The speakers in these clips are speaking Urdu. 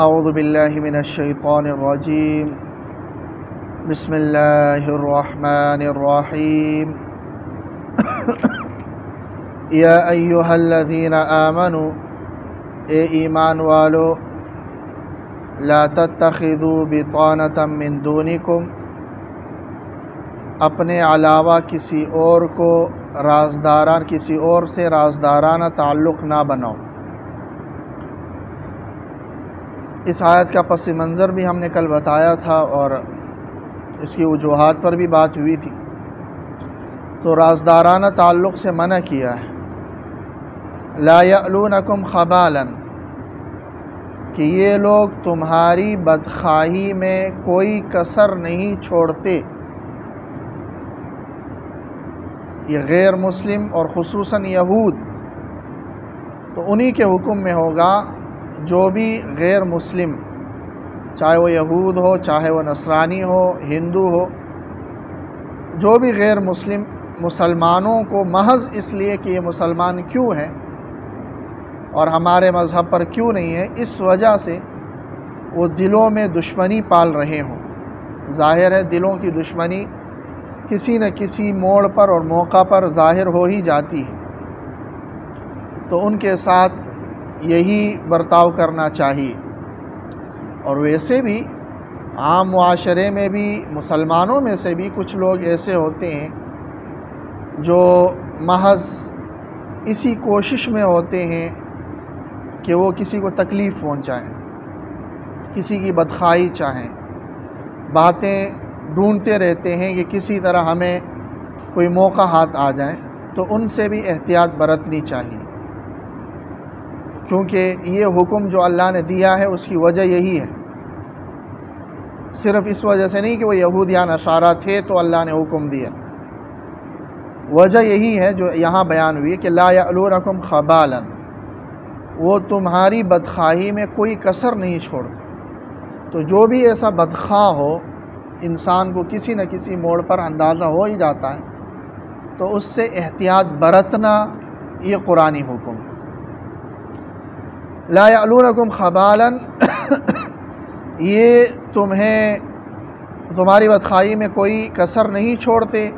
اعوذ باللہ من الشیطان الرجیم بسم اللہ الرحمن الرحیم یا ایہا الذین آمنوا اے ایمان والو لا تتخذوا بطانة من دونکم اپنے علاوہ کسی اور کو کسی اور سے رازدارانہ تعلق نہ بناؤ۔ اس آیت کا پس منظر بھی ہم نے کل بتایا تھا اور اس کی وجوہات پر بھی بات ہوئی تھی۔ تو رازدارانہ تعلق سے منع کیا ہے، لا یألونکم خبالا، کہ یہ لوگ تمہاری بدخواہی میں کوئی کسر نہیں چھوڑتے۔ یہ غیر مسلم اور خصوصاً یہود، تو انہی کے حکم میں ہوگا جو بھی غیر مسلم، چاہے وہ یہود ہو، چاہے وہ نصرانی ہو، ہندو ہو، جو بھی غیر مسلم مسلمانوں کو محض اس لیے کہ یہ مسلمان کیوں ہیں اور ہمارے مذہب پر کیوں نہیں ہے، اس وجہ سے وہ دلوں میں دشمنی پال رہے ہوں۔ ظاہر ہے دلوں کی دشمنی کسی نہ کسی موڑ پر اور موقع پر ظاہر ہو ہی جاتی ہے، تو ان کے ساتھ یہی برتاؤ کرنا چاہیے۔ اور ویسے بھی عام معاشرے میں بھی مسلمانوں میں سے بھی کچھ لوگ ایسے ہوتے ہیں جو محض اسی کوشش میں ہوتے ہیں کہ وہ کسی کو تکلیف پہنچائیں، کسی کی بدخواہی چاہیں، باتیں ڈھونڈتے رہتے ہیں کہ کسی طرح ہمیں کوئی موقع ہاتھ آ جائے، تو ان سے بھی احتیاط برتنی چاہیے، کیونکہ یہ حکم جو اللہ نے دیا ہے اس کی وجہ یہی ہے، صرف اس وجہ سے نہیں کہ وہ یہود یا نصارہ تھے تو اللہ نے حکم دیا، وجہ یہی ہے جو یہاں بیان ہوئی کہ لا یألونکم خبالا، وہ تمہاری بدخواہی میں کوئی کسر نہیں چھوڑتے۔ تو جو بھی ایسا بدخواہ ہو، انسان کو کسی نہ کسی موڑ پر اندازہ ہو ہی جاتا ہے، تو اس سے احتیاط برتنا یہ قرآنی حکم ہے۔ لا یألونکم خبالا، یہ تمہاری بدخواہی میں کوئی کسر نہیں چھوڑتے،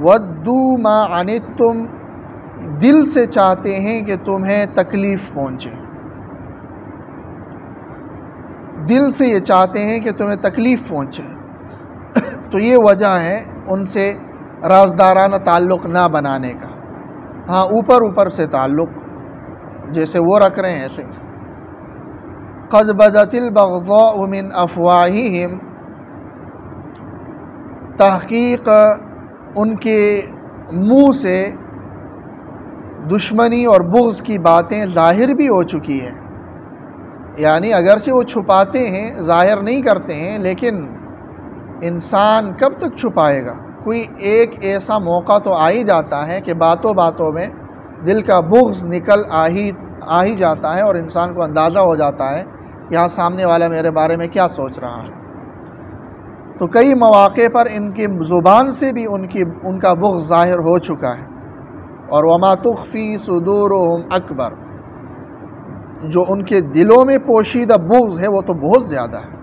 ودوا ما عنتم، دل سے چاہتے ہیں کہ تمہیں تکلیف پہنچے، دل سے یہ چاہتے ہیں کہ تمہیں تکلیف پہنچے، تو یہ وجہ ہے ان سے رازدارانہ تعلق نہ بنانے کا۔ ہاں اوپر سے تعلق جیسے وہ رکھ رہے ہیں ایسے۔ قد بدت البغضاء من افواہہم، تحقیق ان کے منہ سے دشمنی اور بغض کی باتیں ظاہر بھی ہو چکی ہیں، یعنی اگرچہ وہ چھپاتے ہیں، ظاہر نہیں کرتے ہیں، لیکن انسان کب تک چھپائے گا؟ کوئی ایک ایسا موقع تو آ ہی جاتا ہے کہ باتوں میں دل کا بغض نکل آ ہی جاتا ہے، اور انسان کو اندازہ ہو جاتا ہے یہاں سامنے والا میرے بارے میں کیا سوچ رہا ہے۔ تو کئی مواقع پر ان کی زبان سے بھی ان کا بغض ظاہر ہو چکا ہے، اور وما تخفی صدورہم اکبر، جو ان کے دلوں میں پوشیدہ بغض ہے وہ تو بہت زیادہ ہے۔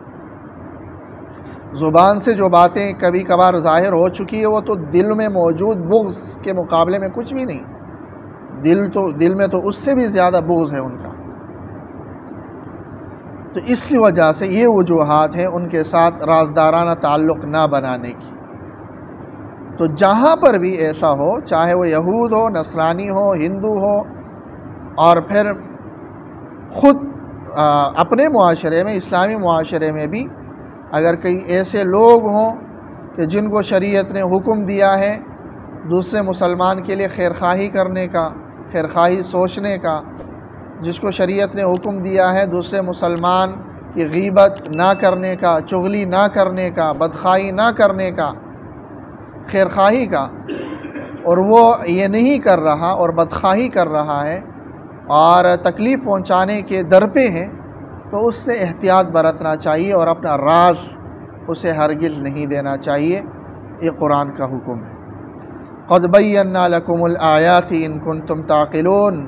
زبان سے جو باتیں کبھی کبھار ظاہر ہو چکی ہے وہ تو دل میں موجود بغض کے مقابلے میں کچھ بھی نہیں، دل میں تو اس سے بھی زیادہ بغض ہے ان کا۔ تو اس وجہ سے یہ وجوہات ہیں ان کے ساتھ رازدارانہ تعلق نہ بنانے کی۔ تو جہاں پر بھی ایسا ہو، چاہے وہ یہود ہو، نصرانی ہو، ہندو ہو، اور پھر خود اپنے معاشرے میں، اسلامی معاشرے میں بھی اگر کئی ایسے لوگ ہوں کہ جن کو شریعت نے حکم دیا ہے دوسرے مسلمان کے لیے خیرخواہی کرنے کا، خیرخواہی سوچنے کا، جس کو شریعت نے حکم دیا ہے دوسرے مسلمان کی غیبت نہ کرنے کا، چغلی نہ کرنے کا، بدخواہی نہ کرنے کا، خیرخواہی کا، اور وہ یہ نہیں کر رہا اور بدخواہی کر رہا ہے اور تکلیف پہنچانے کے در پہ ہیں، تو اس سے احتیاط برتنا چاہیے اور اپنا راز اسے ہرگز نہیں دینا چاہیے۔ یہ قرآن کا حکم ہے۔ قد بینا لکم الآیات ان کنتم تعقلون،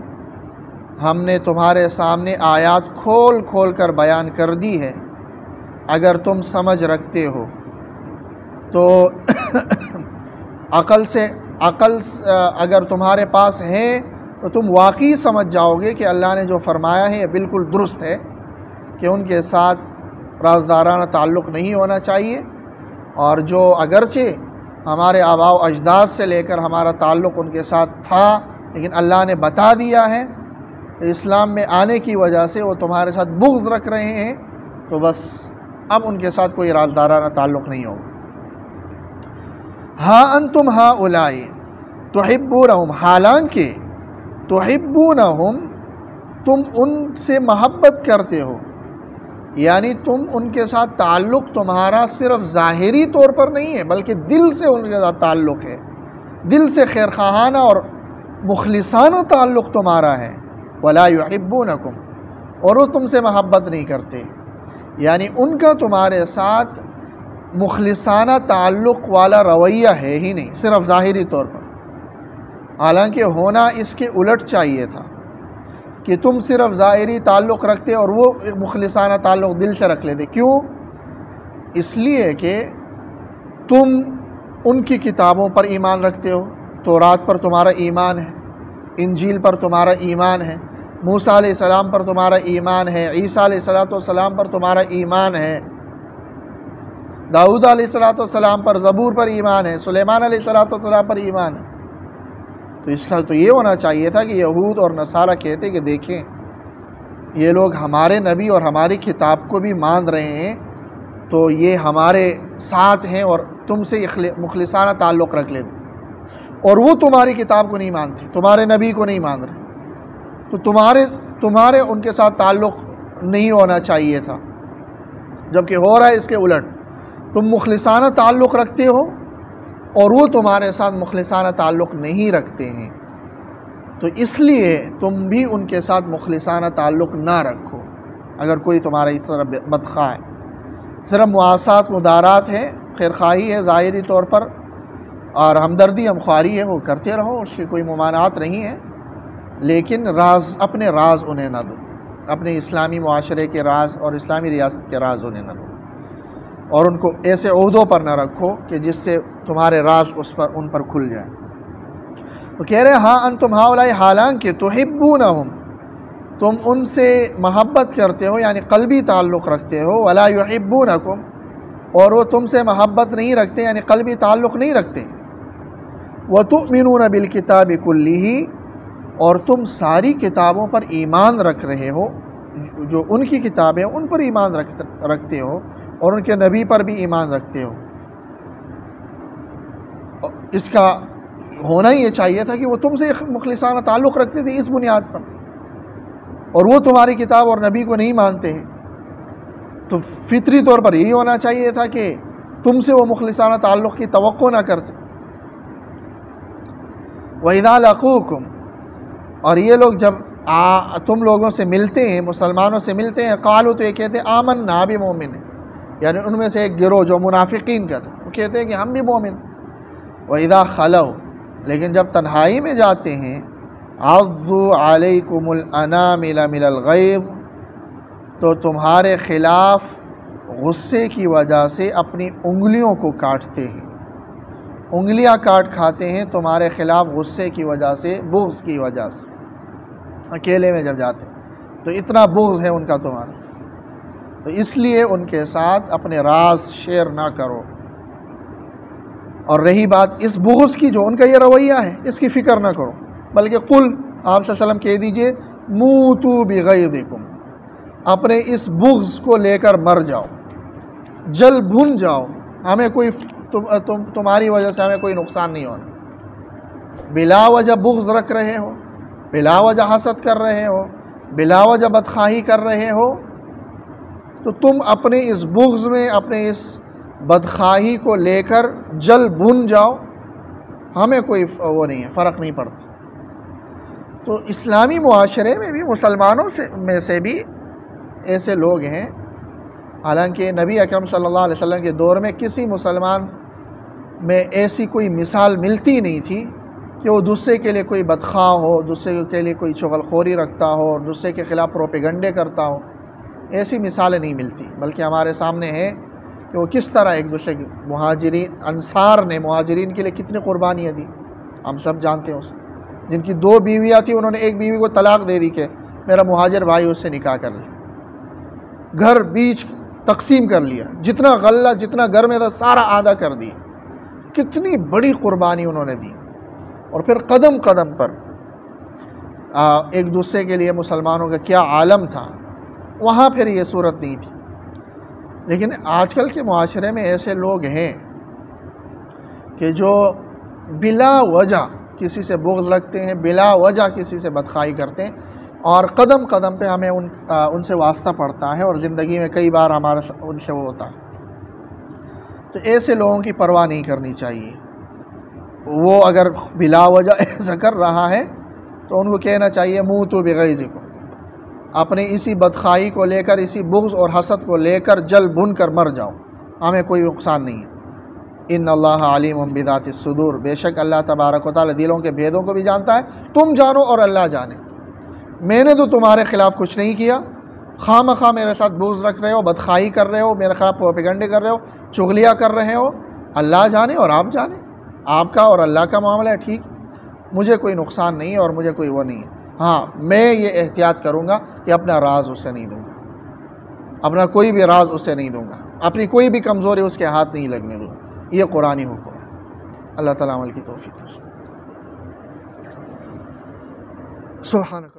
ہم نے تمہارے سامنے آیات کھول کھول کر بیان کر دی ہے، اگر تم سمجھ رکھتے ہو تو عقل اگر تمہارے پاس ہے تو تم واقعی سمجھ جاؤ گے کہ اللہ نے جو فرمایا ہے یہ بالکل درست ہے کہ ان کے ساتھ رازدارانہ تعلق نہیں ہونا چاہیے، اور جو اگرچہ ہمارے آباء و اجداد سے لے کر ہمارا تعلق ان کے ساتھ تھا، لیکن اللہ نے بتا دیا ہے کہ اسلام میں آنے کی وجہ سے وہ تمہارے ساتھ بغض رکھ رہے ہیں، تو بس اب ان کے ساتھ کوئی رازدارانہ تعلق نہیں ہوگا۔ ہاں انتم ہؤلاء تحبونہم، حالانکہ تحبونہم تم ان سے محبت کرتے ہو، یعنی تم ان کے ساتھ تعلق تمہارا صرف ظاہری طور پر نہیں ہے بلکہ دل سے ان کے ساتھ تعلق ہے، دل سے خیرخواہانہ اور مخلصانہ تعلق تمہارا ہے۔ ولا یحبونکم، اور وہ تم سے محبت نہیں کرتے، یعنی ان کا تمہارے ساتھ مخلصانہ تعلق والا رویہ ہے ہی نہیں، صرف ظاہری طور پر، حالانکہ ہونا اس کے الٹ چاہیے تھا کہ تم صرف ظاہری تعلق رکھتے اور وہ مخلصانہ تعلق دل سے رکھ لیتے۔ کیوں؟ اس لیے کہ تم ان کی کتابوں پر ایمان رکھتے ہو، تورات پر تمہارا ایمان ہے، انجیل پر تمہارا ایمان ہے، موسیٰ علیہ السلام پر تمہارا ایمان ہے، عیسیٰ علیہ السلام پر تمہارا ایمان ہے، داؤد علیہ السلام پر، زبور پر ایمان ہے، سلیمان علیہ السلام پر ایمان ہے۔ تو اس کا تو یہ ہونا چاہیے تھا کہ یہود اور نصارہ کہتے کہ دیکھیں یہ لوگ ہمارے نبی اور ہماری کتاب کو بھی مان رہے ہیں، تو یہ ہمارے ساتھ ہیں اور تم سے مخلصانہ تعلق رکھ لیتے، اور وہ تمہاری کتاب کو نہیں مانتے، تمہارے نبی کو نہیں مان رہے، تو تمہارے ان کے ساتھ تعلق نہیں ہونا چاہیے تھا، جبکہ ہو رہا ہے اس کے الٹ، تم مخلصانہ تعلق رکھتے ہو اور وہ تمہارے ساتھ مخلصانہ تعلق نہیں رکھتے ہیں، تو اس لیے تم بھی ان کے ساتھ مخلصانہ تعلق نہ رکھو اگر کوئی تمہارا اس طرح بدخواہ ہے۔ صرف مواسات مدارات ہے، خیرخواہی ہے ظاہری طور پر، اور ہمدردی ہمخواری ہے، وہ کرتے رہو، اس کی کوئی ممانعات نہیں ہے، لیکن اپنے راز انہیں نہ دو، اپنے اسلامی معاشرے کے راز اور اسلامی ریاست کے راز انہیں نہ دو، اور ان کو ایسے عہدوں پر نہ رکھو کہ جس سے تمہارے راز ان پر کھل جائیں۔ تو کہہ رہے ہاں انتم ہؤلاء، حالانکہ تحبونہم تم ان سے محبت کرتے ہو، یعنی قلبی تعلق رکھتے ہو، ولا یحبونکم، اور وہ تم سے محبت نہیں رکھتے، یعنی قلبی تعلق نہیں رکھتے، وتؤمنون بالکتاب کلہ، اور تم ساری کتابوں پر ایمان رکھ رہے ہو، جو ان کی کتابیں ان پر ایمان رکھتے ہو اور ان کے نبی پر بھی ایمان رکھتے ہو۔ اس کا ہونا یہ چاہیے تھا کہ وہ تم سے مخلصانہ تعلق رکھتے تھے اس بنیاد پر، اور وہ تمہاری کتاب اور نبی کو نہیں مانتے ہیں، تو فطری طور پر یہی ہونا چاہیے تھا کہ تم سے وہ مخلصانہ تعلق کی توقع نہ کرتے۔ وَإِذَا لَقُوكُمْ، اور یہ لوگ جب تم لوگوں سے ملتے ہیں، مسلمانوں سے ملتے ہیں، قالوا، تو یہ کہتے ہیں آمنا بمؤمن، یعنی ان میں سے ایک گروہ جو منافقین کا تھا، وہ کہتے ہیں کہ ہم بھی مومن۔ وَإِذَا خَلَوْا، لیکن جب تنہائی میں جاتے ہیں، عَضُّوا عَلَيْكُمُ الْأَنَامِلَ مِنَ الْغَيْظِ، تو تمہارے خلاف غصے کی وجہ سے اپنی انگلیوں کو کاٹتے ہیں، انگلیاں کاٹ کھاتے ہیں تمہارے خلاف غصے کی وجہ سے، بغض کی وجہ سے، اکیلے میں جب جاتے ہیں تو اتنا بغض ہے ان کا تمہارا، تو اس لیے ان کے ساتھ اپنے راز شیئر نہ کرو۔ اور رہی بات اس بغض کی، جو ان کا یہ رویہ ہے، اس کی فکر نہ کرو، بلکہ قل، آپ صلی اللہ علیہ وسلم کہہ دیجئے، موتوا بغیظکم، اپنے اس بغض کو لے کر مر جاؤ، جل بھن جاؤ، ہمیں کوئی تمہاری وجہ سے ہمیں کوئی نقصان نہیں ہونا۔ بلا وجہ بغض رکھ رہے ہو، بلا وجہ حسد کر رہے ہو، بلا وجہ بدخواہی کر رہے ہو، تو تم اپنے اس بغض میں، اپنے اس بدخواہی کو لے کر جل بھن جاؤ، ہمیں کوئی وہ نہیں ہے، فرق نہیں پڑتا۔ تو اسلامی معاشرے میں بھی مسلمانوں میں سے بھی ایسے لوگ ہیں، حالانکہ نبی اکرم صلی اللہ علیہ وسلم کے دور میں کسی مسلمان میں ایسی کوئی مثال ملتی نہیں تھی کہ وہ دوسرے کے لیے کوئی بدخواہ ہو، دوسرے کے لیے کوئی چغل خوری رکھتا ہو اور دوسرے کے خلاف پروپیگنڈے کرتا ہو، ایسی مثالیں نہیں ملتی، بلکہ ہمارے سامنے ہے کہ وہ کس طرح ایک دوسرے کے مہاجرین، انصار نے مہاجرین کے لیے کتنی قربانیاں دی، ہم سب جانتے ہیں. جن کی 2 بیویاں تھیں انہوں نے ایک بیوی کو طلاق دے دی کہ میرا مہاجر بھائی اس سے نکاح کر لے، گھر بیچ تقسیم کر لیا، جتنا غلہ جتنا گھر میں تھا سارا آدھا کر دیا. کتنی بڑی قربانی انہوں نے دی. اور پھر قدم قدم پر ایک دوسرے کے لیے مسلمانوں کا کیا عالم تھا، وہاں پھر یہ صورت نہیں تھی. لیکن آج کل کے معاشرے میں ایسے لوگ ہیں کہ جو بلا وجہ کسی سے بغض رکھتے ہیں، بلا وجہ کسی سے بدخواہی کرتے ہیں، اور قدم قدم پہ ہمیں ان سے واسطہ پڑتا ہے، اور زندگی میں کئی بار ہمارا ان سے وہ ہوتا ہے. تو ایسے لوگوں کی پرواہ نہیں کرنی چاہیے. وہ اگر بلا وجہ ایسا کر رہا ہے تو ان کو کہنا چاہیے موتوا بغیظکم، اپنے اسی بدخواہی کو لے کر، اسی بغض اور حسد کو لے کر جل بھن کر مر جاؤ، ہمیں کوئی نقصان نہیں ہے. ان اللہ علیم بذات الصدور، بے شک اللہ تبارک و تعالی دلوں کے بھیدوں کو بھی جانتا ہے. تم جانو اور اللہ جانے. میں نے تو تمہارے خلاف کچھ نہیں کیا، خواہ مخواہ میرے ساتھ بغض رکھ رہے ہو، بدخواہی کر رہے ہو، میرے خلاف پروپیگنڈے کر رہے ہو، چغلیاں کر رہے ہو، اللہ جانے اور آپ جانے. آپ کا اور اللہ کا معاملہ ہے، ٹھیک، مجھے کوئی نقصان نہیں ہے اور مجھے کوئی وہ نہیں ہے. ہاں میں یہ احتیاط کروں گا کہ اپنا راز اسے نہیں دوں گا، اپنا کوئی بھی راز اسے نہیں دوں گا، اپنی کوئی بھی کمزوری اس کے ہاتھ نہیں لگنے دوں گا. یہ قرآنی حکم ہے. اللہ تعالیٰ عمل کی توفیق. سبحانک.